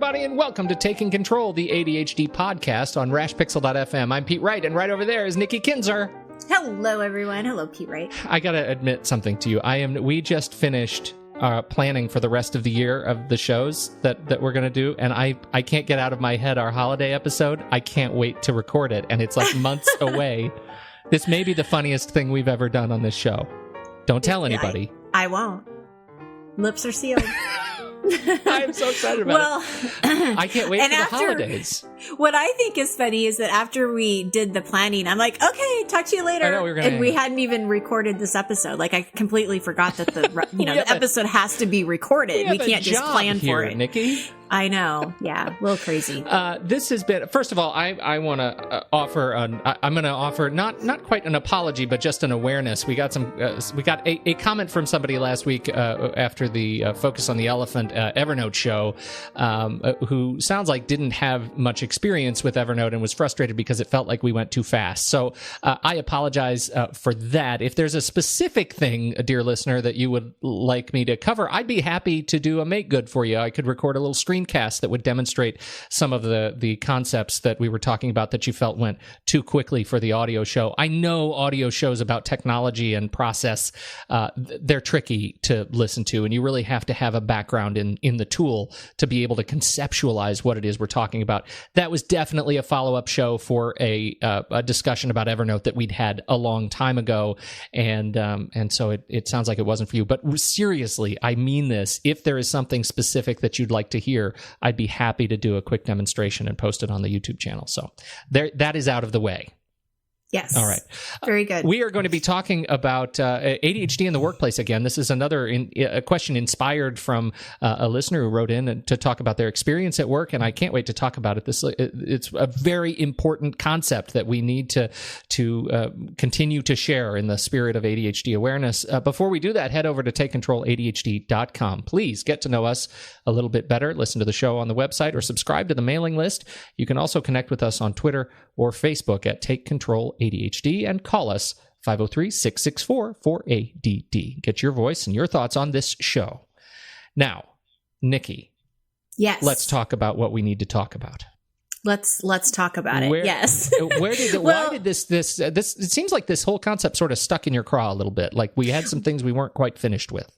everybody, and welcome to Taking Control, the ADHD podcast on rashpixel.fm. I'm Pete Wright, and right over there is Nikki Kinzer. Hello, everyone. Hello, Pete Wright. I gotta admit something to you. We just finished planning for the rest of the year of the shows that we're gonna do, and I can't get out of my head our holiday episode. I can't wait to record it, and it's like months away. This may be the funniest thing we've ever done on this show. Don't tell anybody. I won't. Lips are sealed. I'm so excited about it. I can't wait for the holidays. What I think is funny is that after we did the planning, I'm like, okay, talk to you later. I know, and we hadn't even recorded this episode. Like, I completely forgot that the episode has to be recorded. We can't just plan for it. Nikki. I know. Yeah, a little crazy. This has been, first of all, I want to offer, I'm going to offer not quite an apology, but just an awareness. We got a comment from somebody last week after the Focus on the Elephant Evernote show, who sounds like didn't have much experience with Evernote and was frustrated because it felt like we went too fast. So I apologize for that. If there's a specific thing, dear listener, that you would like me to cover, I'd be happy to do a make good for you. I could record a little screencast that would demonstrate some of the concepts that we were talking about that you felt went too quickly for the audio show. I know audio shows about technology and process, they're tricky to listen to, and you really have to have a background in the tool to be able to conceptualize what it is we're talking about. That was definitely a follow-up show for a discussion about Evernote that we'd had a long time ago, and so it sounds like it wasn't for you. But seriously, I mean this. If there is something specific that you'd like to hear, I'd be happy to do a quick demonstration and post it on the YouTube channel. So that is out of the way. Yes. All right. Very good. We are going to be talking about ADHD in the workplace again. This is another a question inspired from a listener who wrote in to talk about their experience at work, and I can't wait to talk about it. It's a very important concept that we need to continue to share in the spirit of ADHD awareness. Before we do that, head over to TakeControlADHD.com. Please get to know us a little bit better. Listen to the show on the website or subscribe to the mailing list. You can also connect with us on Twitter or Facebook at Take Control ADHD and call us 503-664-4ADD. Get your voice and your thoughts on this show. Now, Nikki. Yes. Let's talk about what we need to talk about. Let's talk about it. Yes. Why did this it seems like this whole concept sort of stuck in your craw a little bit. Like we had some things we weren't quite finished with.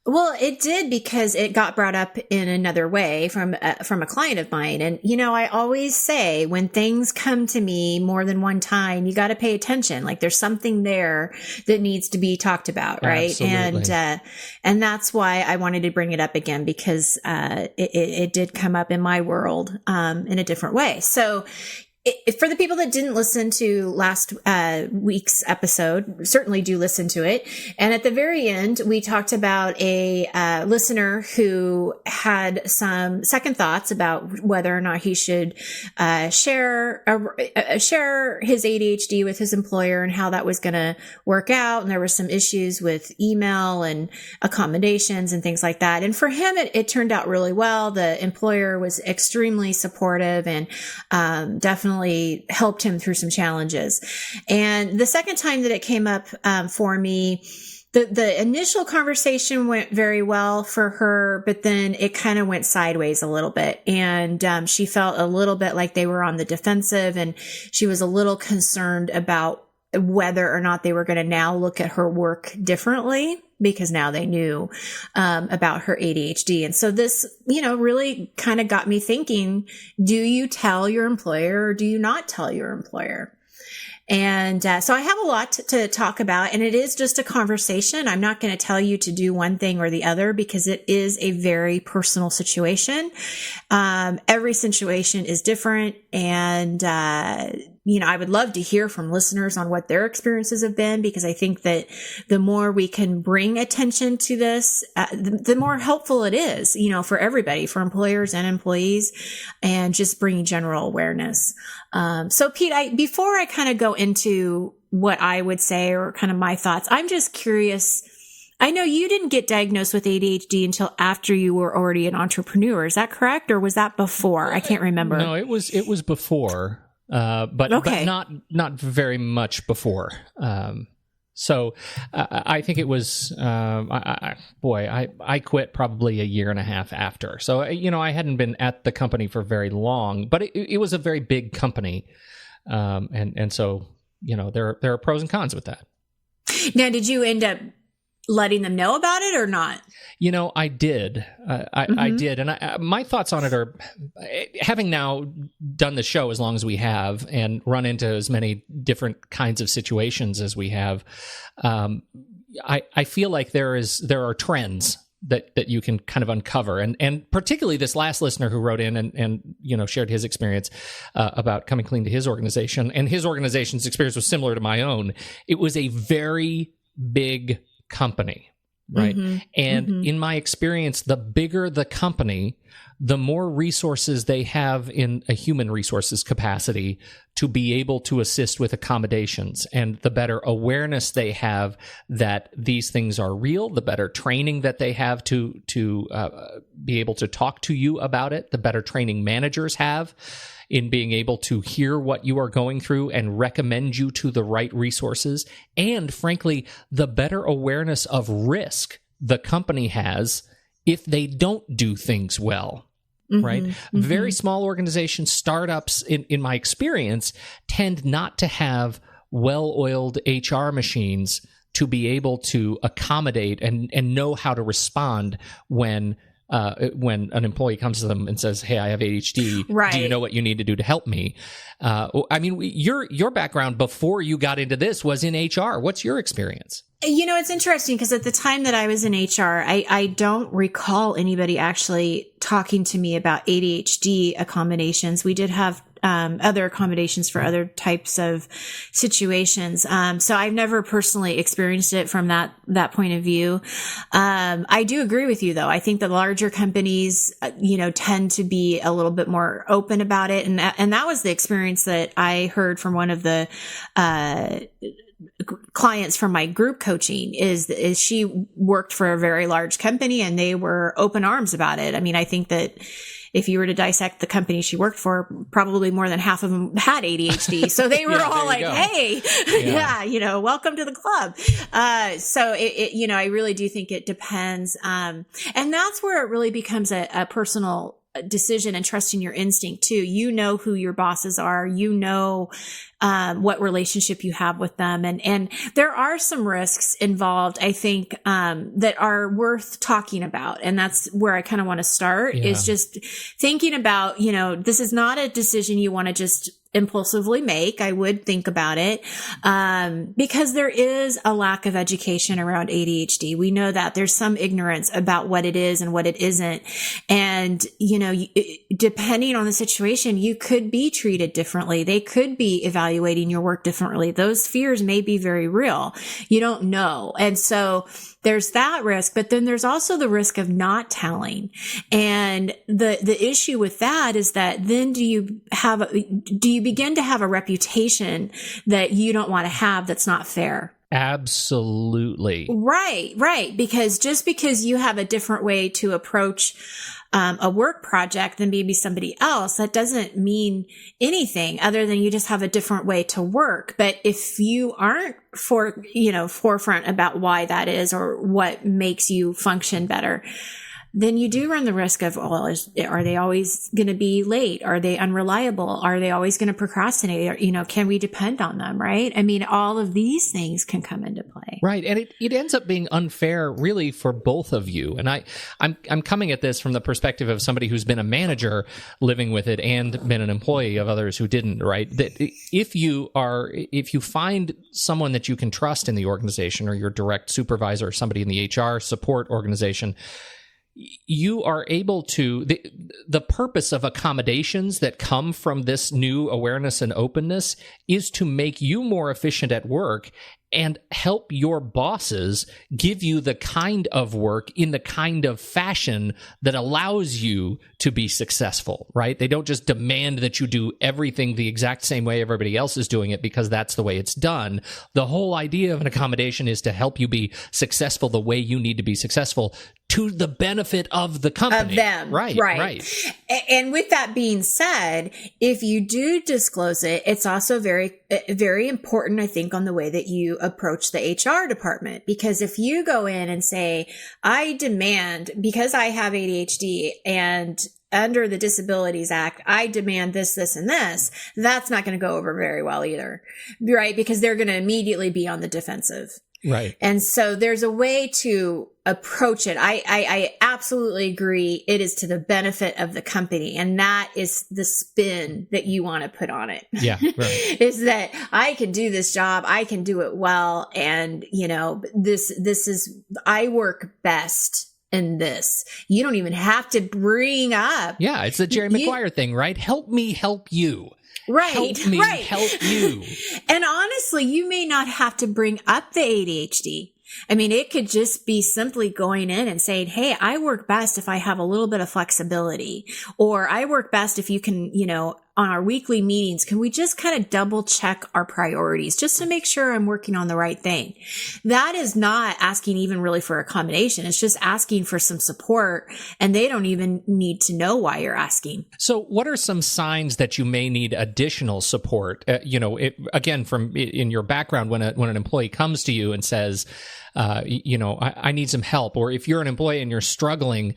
Well, it did because it got brought up in another way from a client of mine. And, I always say when things come to me more than one time, you got to pay attention. Like there's something there that needs to be talked about. Right. Absolutely. And that's why I wanted to bring it up again, because, it did come up in my world, in a different way. So, for the people that didn't listen to last week's episode, certainly do listen to it. And at the very end, we talked about a listener who had some second thoughts about whether or not he should share his ADHD with his employer and how that was going to work out. And there were some issues with email and accommodations and things like that. And for him, it turned out really well. The employer was extremely supportive and definitely helped him through some challenges. And the second time that it came up for me, the initial conversation went very well for her, but then it kind of went sideways a little bit. And she felt a little bit like they were on the defensive, and she was a little concerned about whether or not they were going to now look at her work differently, because now they knew about her ADHD. And so this, really kind of got me thinking, do you tell your employer or do you not tell your employer? And so I have a lot to talk about, and it is just a conversation. I'm not going to tell you to do one thing or the other because it is a very personal situation. Every situation is different, and I would love to hear from listeners on what their experiences have been, because I think that the more we can bring attention to this, the more helpful it is, for everybody, for employers and employees, and just bringing general awareness. So Pete, before I kind of go into what I would say or kind of my thoughts, I'm just curious. I know you didn't get diagnosed with ADHD until after you were already an entrepreneur. Is that correct? Or was that before? I can't remember. No, it was before. But not very much before. So I think it was, I quit probably a year and a half after. So, I hadn't been at the company for very long, but it was a very big company. And so, there are pros and cons with that. Now, did you end up letting them know about it or not? I did. I did. And my thoughts on it are, having now done the show as long as we have and run into as many different kinds of situations as we have, I feel like there are trends that you can kind of uncover. And particularly this last listener who wrote in and shared his experience about coming clean to his organization, and his organization's experience was similar to my own. It was a very big company, right? And in my experience, the bigger the company, the more resources they have in a human resources capacity to be able to assist with accommodations, and the better awareness they have that these things are real, the better training that they have to be able to talk to you about it, the better training managers have in being able to hear what you are going through and recommend you to the right resources. And frankly, the better awareness of risk the company has if they don't do things well, right? Very small organizations, startups, in my experience, tend not to have well-oiled HR machines to be able to accommodate and know how to respond when an employee comes to them and says, "Hey, I have ADHD. Right. Do you know what you need to do to help me?" Your background before you got into this was in HR. What's your experience? It's interesting because at the time that I was in HR, I don't recall anybody actually talking to me about ADHD accommodations. We did have other accommodations for other types of situations. So I've never personally experienced it from that point of view. I do agree with you though. I think the larger companies, tend to be a little bit more open about it. And that was the experience that I heard from one of the, clients from my group coaching is she worked for a very large company and they were open arms about it. I mean, I think that if you were to dissect the company she worked for, probably more than half of them had ADHD. So they were all like, "Hey, welcome to the club." So I really do think it depends. And that's where it really becomes a personal decision and trusting your instinct too. Who your bosses are, what relationship you have with them. And there are some risks involved, I think, that are worth talking about. And that's where I kind of want to start is just thinking about, this is not a decision you want to just impulsively make. I would think about it, because there is a lack of education around ADHD. We know that there's some ignorance about what it is and what it isn't. And, depending on the situation, you could be treated differently. They could be evaluating your work differently. Those fears may be very real. You don't know. And so there's that risk, but then there's also the risk of not telling. And the issue with that is that then do you begin to have a reputation that you don't want to have that's not fair? Absolutely. Right. Because just because you have a different way to approach a work project than maybe somebody else, that doesn't mean anything other than you just have a different way to work. But if you aren't forefront about why that is or what makes you function better, then you do run the risk of, are they always going to be late? Are they unreliable? Are they always going to procrastinate? Or, can we depend on them? Right. I mean, all of these things can come into play. Right. And it ends up being unfair really for both of you. And I'm coming at this from the perspective of somebody who's been a manager living with it and been an employee of others who didn't, right? That if you find someone that you can trust in the organization or your direct supervisor or somebody in the HR support organization, you are able to, the purpose of accommodations that come from this new awareness and openness is to make you more efficient at work and help your bosses give you the kind of work in the kind of fashion that allows you to be successful, right? They don't just demand that you do everything the exact same way everybody else is doing it because that's the way it's done. The whole idea of an accommodation is to help you be successful the way you need to be successful to the benefit of the company. Of them. Right. And with that being said, if you do disclose it, it's also very very important, I think, on the way that you approach the HR department. Because if you go in and say, I demand, because I have ADHD and under the Disabilities Act, I demand this, this, and this, that's not going to go over very well either, right? Because they're going to immediately be on the defensive. Right. And so there's a way to approach it. I absolutely agree. It is to the benefit of the company. And that is the spin that you want to put on it. Yeah. Right. Is that I can do this job. I can do it well. And, this is, I work best in this. You don't even have to bring up. Yeah. It's the Jerry Maguire thing, right? Help me help you. Right. Help me help you. And honestly, you may not have to bring up the ADHD. I mean, it could just be simply going in and saying, hey, I work best if I have a little bit of flexibility, or I work best if you can, on our weekly meetings, can we just kind of double check our priorities just to make sure I'm working on the right thing? That is not asking even really for accommodation. It's just asking for some support, and they don't even need to know why you're asking. So what are some signs that you may need additional support? Again, from in your background, when an employee comes to you and says, I need some help, or if you're an employee and you're struggling,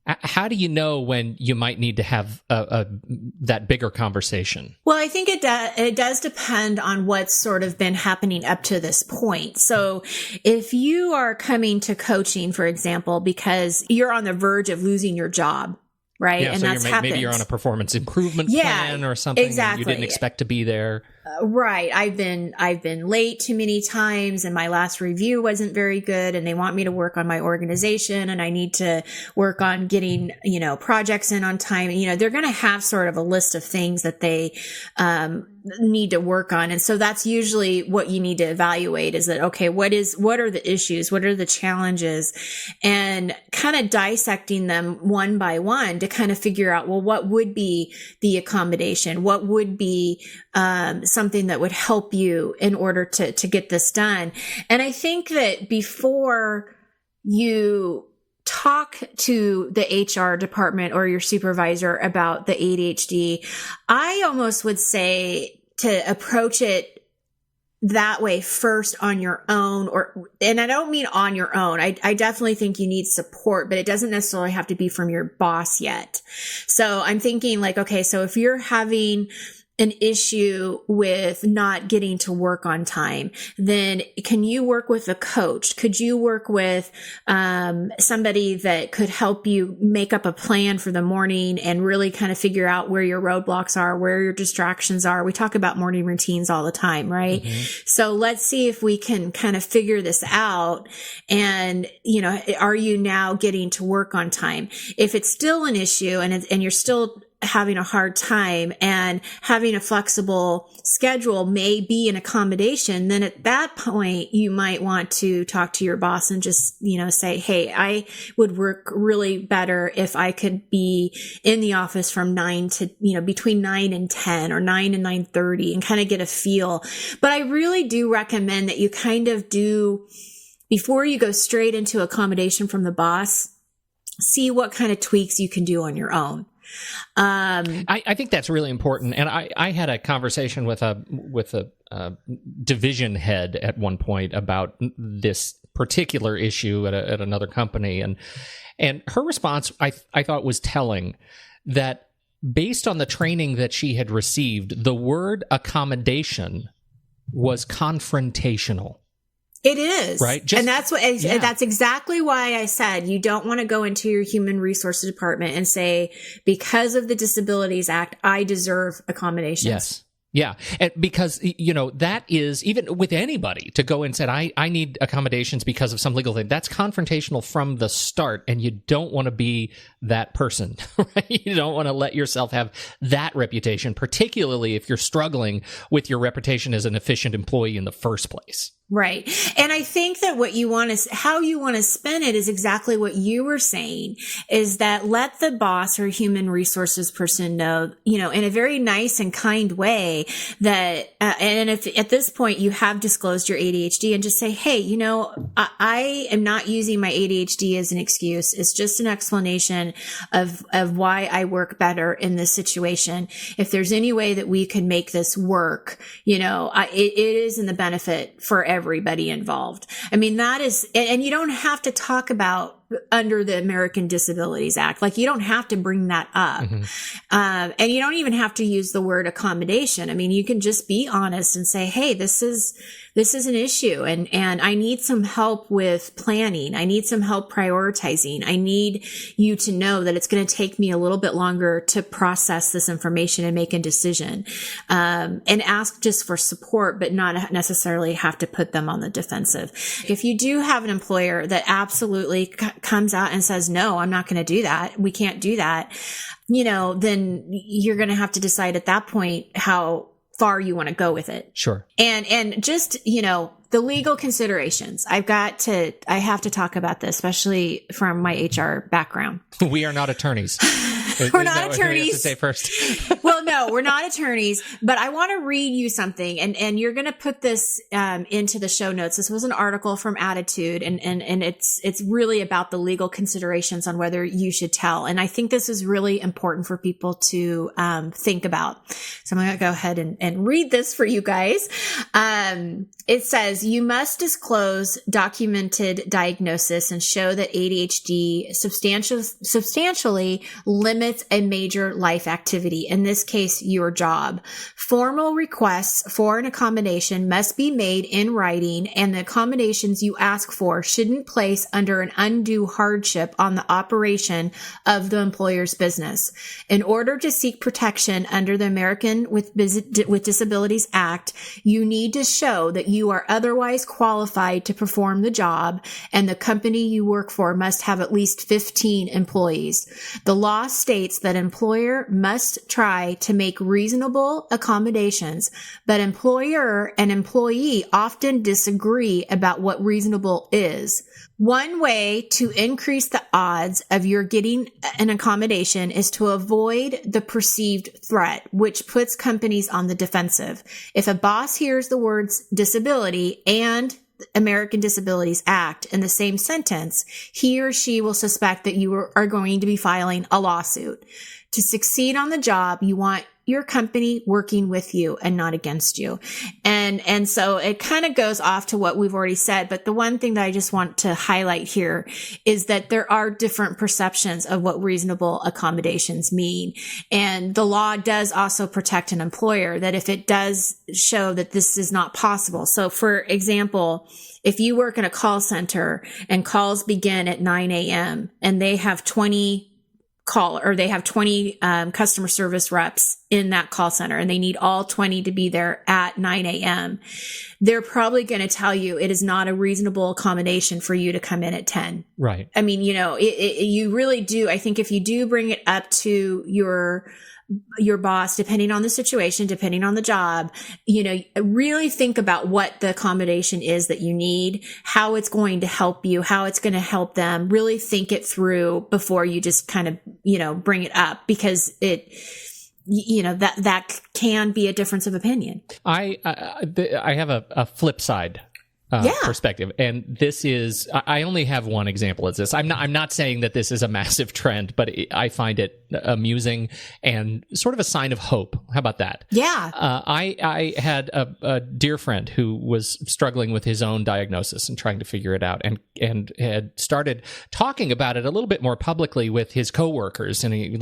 how do you know when you might need to have that bigger conversation? Well, I think it does depend on what's sort of been happening up to this point. So if you are coming to coaching, for example, because you're on the verge of losing your job, right? Yeah, and so that's happened. Maybe you're on a performance improvement plan or something. Exactly. And you didn't expect to be there. Right. I've been late too many times, and my last review wasn't very good, and they want me to work on my organization, and I need to work on getting, projects in on time. They're going to have sort of a list of things that they, need to work on. And so that's usually what you need to evaluate, is that, okay, what are the issues? What are the challenges? And kind of dissecting them one by one to kind of figure out, well, what would be the accommodation? What would be, something that would help you in order to get this done? And I think that before you talk to the HR department or your supervisor about the ADHD, I almost would say to approach it that way first on your own, and I don't mean on your own. I definitely think you need support, but it doesn't necessarily have to be from your boss yet. So I'm thinking like, okay, so if you're having an issue with not getting to work on time, then can you work with a coach? Could you work with somebody that could help you make up a plan for the morning and really kind of figure out where your roadblocks are, where your distractions are? We talk about morning routines all the time, right? Mm-hmm. So let's see if we can kind of figure this out. And, are you now getting to work on time? If it's still an issue and you're still having a hard time, and having a flexible schedule may be an accommodation, then at that point you might want to talk to your boss and just, say, hey, I would work really better if I could be in the office from 9 to, between 9 and 10 or 9 and 9:30, and kind of get a feel. But I really do recommend that you kind of do, before you go straight into accommodation from the boss, see what kind of tweaks you can do on your own. I think that's really important. And I had a conversation with a division head at one point about this particular issue at another company. And her response, I thought, was telling, that based on the training that she had received, the word accommodation was confrontational. It is. Right. And that's exactly why I said you don't want to go into your human resources department and say, because of the Disabilities Act, I deserve accommodations. Yes. Yeah. And because, that is, even with anybody, to go and say, I need accommodations because of some legal thing, that's confrontational from the start. And you don't want to be that person, right? You don't want to let yourself have that reputation, particularly if you're struggling with your reputation as an efficient employee in the first place. Right. And I think that how you want to spin it is exactly what you were saying, is that let the boss or human resources person know, in a very nice and kind way that, and if at this point you have disclosed your ADHD, and just say, hey, I am not using my ADHD as an excuse. It's just an explanation of why I work better in this situation. If there's any way that we could make this work, it is in the benefit for everybody involved. I mean, that is, and you don't have to talk about under the American Disabilities Act. Like, you don't have to bring that up. And you don't even have to use the word accommodation. I mean, you can just be honest and say, hey, this is an issue, and I need some help with planning. I need some help prioritizing. I need you to know that it's going to take me a little bit longer to process this information and make a decision. And ask just for support, but not necessarily have to put them on the defensive. If you do have an employer that absolutely comes out and says, no, I'm not going to do that, we can't do that, then you're going to have to decide at that point how far you want to go with it. Sure. And just, the legal considerations. I have to talk about this, especially from my HR background. We are not attorneys. We're not attorneys. We have to say first. Well, no, we're not attorneys, but I want to read you something, and you're going to put this into the show notes. This was an article from Attitude, and it's really about the legal considerations on whether you should tell. And I think this is really important for people to think about. So I'm going to go ahead and read this for you guys. It says, you must disclose documented diagnosis and show that ADHD substantially limits a major life activity, in this case, your job. Formal requests for an accommodation must be made in writing, and the accommodations you ask for shouldn't place under an undue hardship on the operation of the employer's business. In order to seek protection under the American with Disabilities Act, you need to show that you are otherwise qualified to perform the job, and the company you work for must have at least 15 employees. The law states that employer must try to make reasonable accommodations, but employer and employee often disagree about what reasonable is. One way to increase the odds of your getting an accommodation is to avoid the perceived threat, which puts companies on the defensive. If a boss hears the words disability and American Disabilities Act in the same sentence, he or she will suspect that you are going to be filing a lawsuit. To succeed on the job, you want your company working with you and not against you. And so it kind of goes off to what we've already said. But the one thing that I just want to highlight here is that there are different perceptions of what reasonable accommodations mean. And the law does also protect an employer that if it does show that this is not possible. So for example, if you work in a call center and calls begin at 9 a.m. and they have 20 customer service reps in that call center, and they need all 20 to be there at 9 a.m., they're probably going to tell you it is not a reasonable accommodation for you to come in at 10. Right. I mean, you really do. I think if you do bring it up to your boss, depending on the situation, depending on the job, really think about what the accommodation is that you need, how it's going to help you, how it's going to help them. Really think it through before you just kind of, bring it up, because that can be a difference of opinion. I have a flip side perspective. And this is, I only have one example of this. I'm not saying that this is a massive trend, but I find it amusing and sort of a sign of hope. How about that? Yeah. I had a dear friend who was struggling with his own diagnosis and trying to figure it out, and had started talking about it a little bit more publicly with his coworkers. And he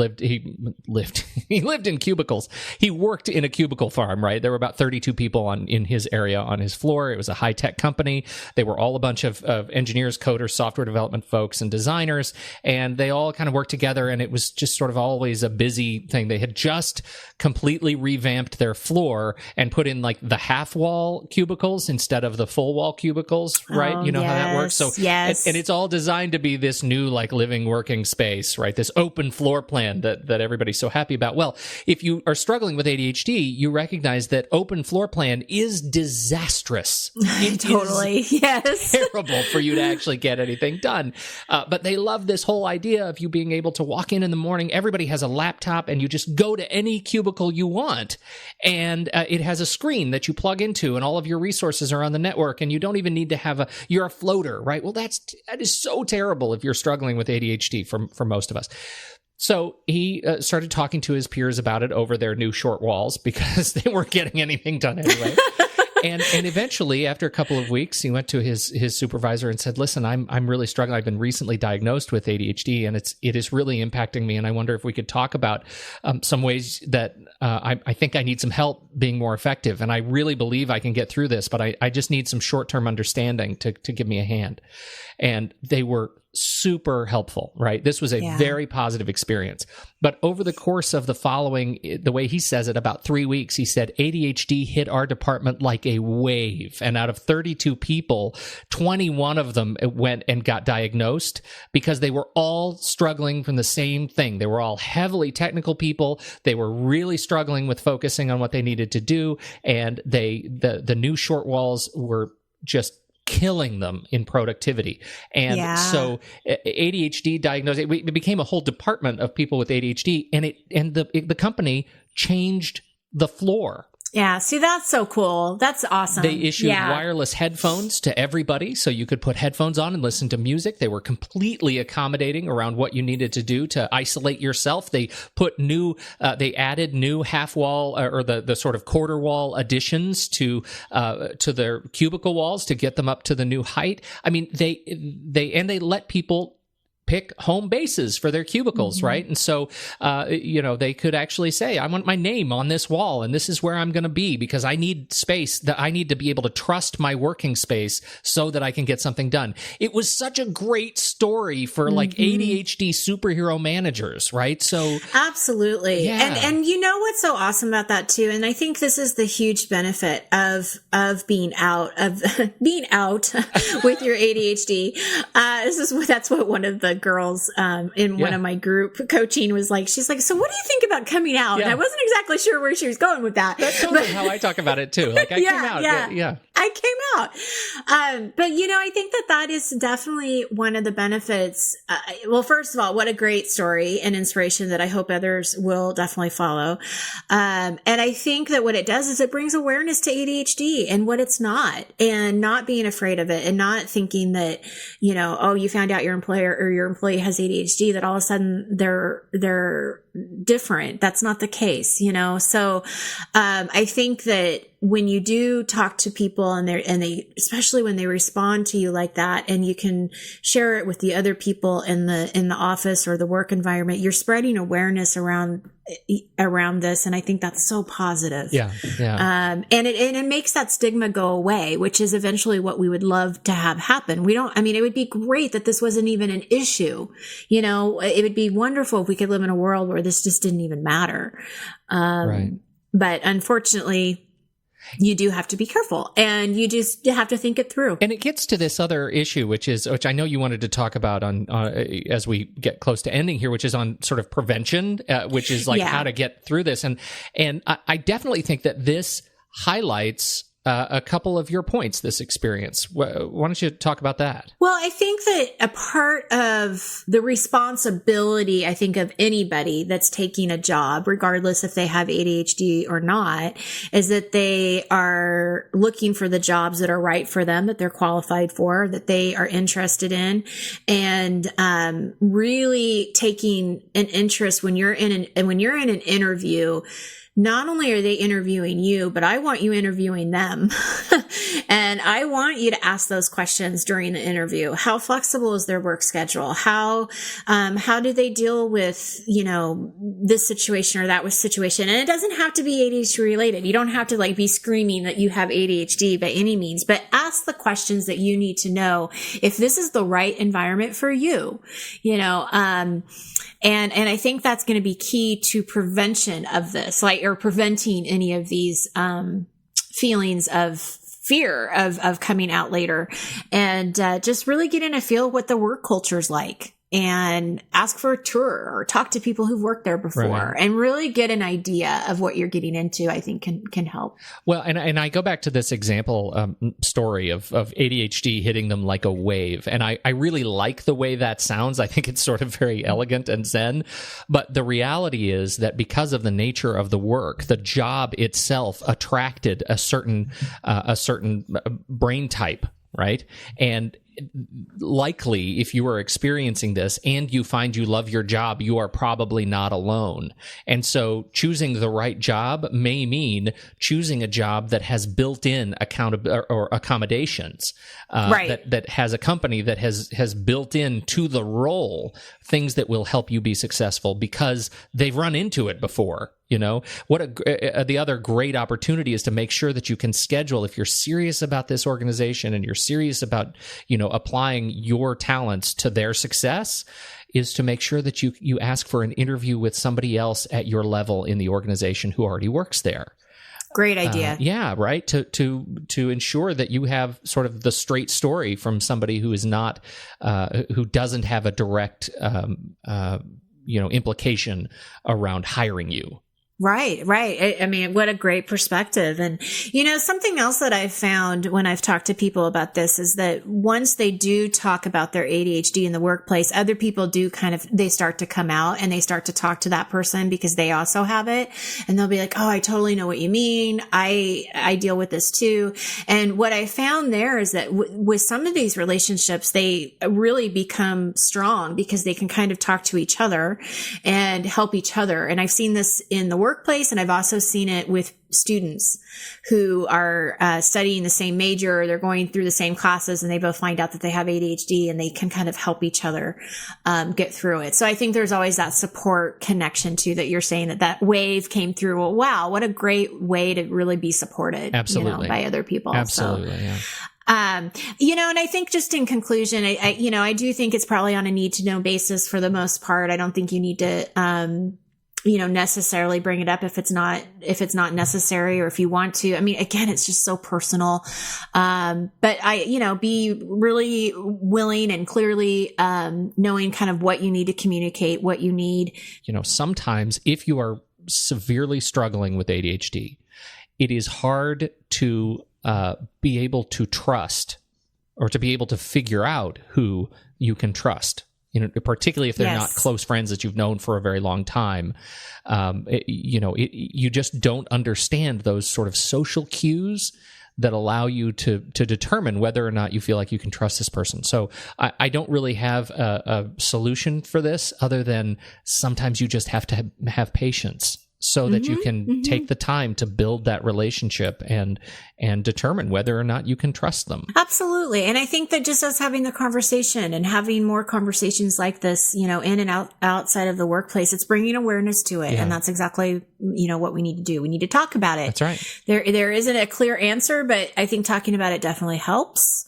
lived in cubicles. He worked in a cubicle farm, right? There were about 32 people in his area on his floor. It was a high-tech company. They were all a bunch of engineers, coders, software development folks, and designers, and they all kind of worked together, and it was just sort of always a busy thing. They had just completely revamped their floor and put in like the half wall cubicles instead of the full wall cubicles, right? Oh, You know how that works? So, yes. and it's all designed to be this new like living, working space, right? This open floor plan that everybody's so happy about. Well, if you are struggling with ADHD, you recognize that open floor plan is disastrous. It Totally. is Yes. terrible for you to actually get anything done. But they love this whole idea of you being able to walk in the morning. Everybody has a laptop and you just go to any cubicle you want. And it has a screen that you plug into and all of your resources are on the network and you don't even need to you're a floater, right? Well, that is so terrible if you're struggling with ADHD for most of us. So he started talking to his peers about it over their new short walls because they weren't getting anything done anyway. And eventually, after a couple of weeks, he went to his supervisor and said, "Listen, I'm really struggling. I've been recently diagnosed with ADHD, and it is really impacting me. And I wonder if we could talk about some ways that I think I need some help being more effective. And I really believe I can get through this, but I just need some short-term understanding to give me a hand." And they were super helpful, right? This was a very positive experience. But over the course of the way he says it, about 3 weeks, he said, ADHD hit our department like a wave. And out of 32 people, 21 of them went and got diagnosed because they were all struggling from the same thing. They were all heavily technical people. They were really struggling with focusing on what they needed to do. And the new short walls were just killing them in productivity. And so ADHD diagnosed, it became a whole department of people with ADHD, and the company changed the floor. Yeah, see, that's so cool. That's awesome. They issued wireless headphones to everybody, so you could put headphones on and listen to music. They were completely accommodating around what you needed to do to isolate yourself. They put they added new half wall or the sort of quarter wall additions to their cubicle walls to get them up to the new height. I mean, they let people pick home bases for their cubicles, right? And so, they could actually say, I want my name on this wall, and this is where I'm going to be because I need space, that I need to be able to trust my working space so that I can get something done. It was such a great story for like ADHD superhero managers, right? So absolutely. And you know what's so awesome about that too? And I think this is the huge benefit of being out with your ADHD. That's what one of the girls in one of my group coaching was like. She's like, so what do you think about coming out? And I wasn't exactly sure where she was going with that. That's totally how I talk about it too. Like I came out. I came out. But I think that is definitely one of the benefits. Well, first of all, what a great story and inspiration that I hope others will definitely follow. And I think that what it does is it brings awareness to ADHD and what it's not, and not being afraid of it, and not thinking that, you found out your employer or your employee has ADHD, that all of a sudden they're different. That's not the case, So, I think that when you do talk to people and they, especially when they respond to you like that, and you can share it with the other people in the office or the work environment, you're spreading awareness around this. And I think that's so positive. And it makes that stigma go away, which is eventually what we would love to have happen. It would be great that this wasn't even an issue. It would be wonderful if we could live in a world where this just didn't even matter. But unfortunately, you do have to be careful, and you just have to think it through. And it gets to this other issue, which I know you wanted to talk about on as we get close to ending here, which is on sort of prevention, which is like how to get through this. And I definitely think that this highlights a couple of your points, this experience. Why don't you talk about that? Well, I think that a part of the responsibility, I think, of anybody that's taking a job, regardless if they have ADHD or not, is that they are looking for the jobs that are right for them, that they're qualified for, that they are interested in, and really taking an interest when you're in an interview. not only are they interviewing you, but I want you interviewing them. And I want you to ask those questions during the interview. How flexible is their work schedule? How do they deal with, this situation or that situation? And it doesn't have to be ADHD related. You don't have to be screaming that you have ADHD by any means, but ask the questions that you need to know if this is the right environment for you, and I think that's going to be key to prevention of this, or preventing any of these, feelings of fear of coming out later, and just really getting a feel what the work culture is like, and ask for a tour or talk to people who've worked there before, right, and really get an idea of what you're getting into. I think can help. Well, and I go back to this example story of ADHD hitting them like a wave. And I really like the way that sounds. I think it's sort of very elegant and zen. But the reality is that because of the nature of the work, the job itself attracted a certain brain type, right? And likely, if you are experiencing this and you find you love your job, you are probably not alone. And so choosing the right job may mean choosing a job that has built-in accommodations, right, that has a company that has built in to the role things that will help you be successful because they've run into it before. The other great opportunity is to make sure that you can schedule, if you're serious about this organization and you're serious about, applying your talents to their success, is to make sure that you ask for an interview with somebody else at your level in the organization who already works there. Great idea. Yeah, right. To ensure that you have sort of the straight story from somebody who is not, who doesn't have a direct, implication around hiring you. Right. I mean, what a great perspective. And, something else that I've found when I've talked to people about this is that once they do talk about their ADHD in the workplace, other people do they start to come out and they start to talk to that person because they also have it. And they'll be like, oh, I totally know what you mean. I deal with this too. And what I found there is that with some of these relationships, they really become strong because they can kind of talk to each other and help each other. And I've seen this in the workplace, and I've also seen it with students who are studying the same major, they're going through the same classes, and they both find out that they have ADHD, and they can kind of help each other get through it. So I think there's always that support connection too, that you're saying that wave came through. Well, wow, what a great way to really be supported. Absolutely. By other people. Absolutely. So, yeah. And I think just in conclusion, I do think it's probably on a need to know basis for the most part. I don't think you need to, necessarily bring it up if it's not necessary, or if you want to. I mean, again, it's just so personal. But be really willing and clearly, knowing kind of what you need to communicate, what you need. Sometimes if you are severely struggling with ADHD, it is hard to, be able to trust or to be able to figure out who you can trust. Particularly if they're not close friends that you've known for a very long time. You just don't understand those sort of social cues that allow you to determine whether or not you feel like you can trust this person. So I don't really have a solution for this other than sometimes you just have to have patience so that you can take the time to build that relationship and determine whether or not you can trust them. Absolutely. And I think that just us having the conversation and having more conversations like this, in and outside of the workplace, it's bringing awareness to it. Yeah. And that's exactly, what we need to do. We need to talk about it. That's right. There isn't a clear answer, but I think talking about it definitely helps.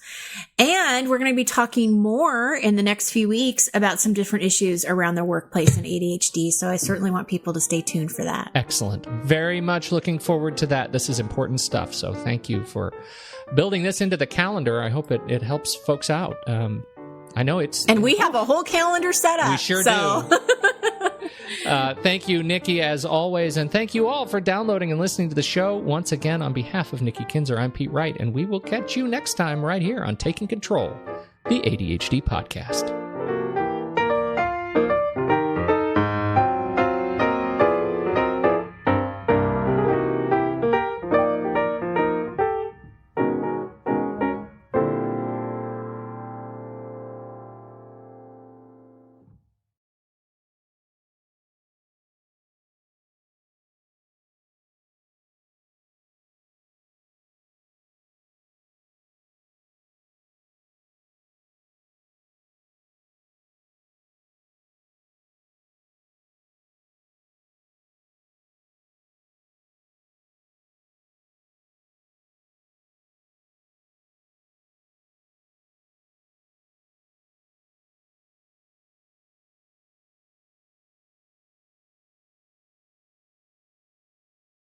And we're going to be talking more in the next few weeks about some different issues around the workplace and ADHD. So I certainly want people to stay tuned for that. Excellent. Very much looking forward to that. This is important stuff. So thank you for building this into the calendar. I hope it helps folks out. I know it's... And we have a whole calendar set up. We sure do. Thank you, Nikki, as always. And thank you all for downloading and listening to the show. Once again, on behalf of Nikki Kinzer, I'm Pete Wright, and we will catch you next time right here on Taking Control, the ADHD podcast.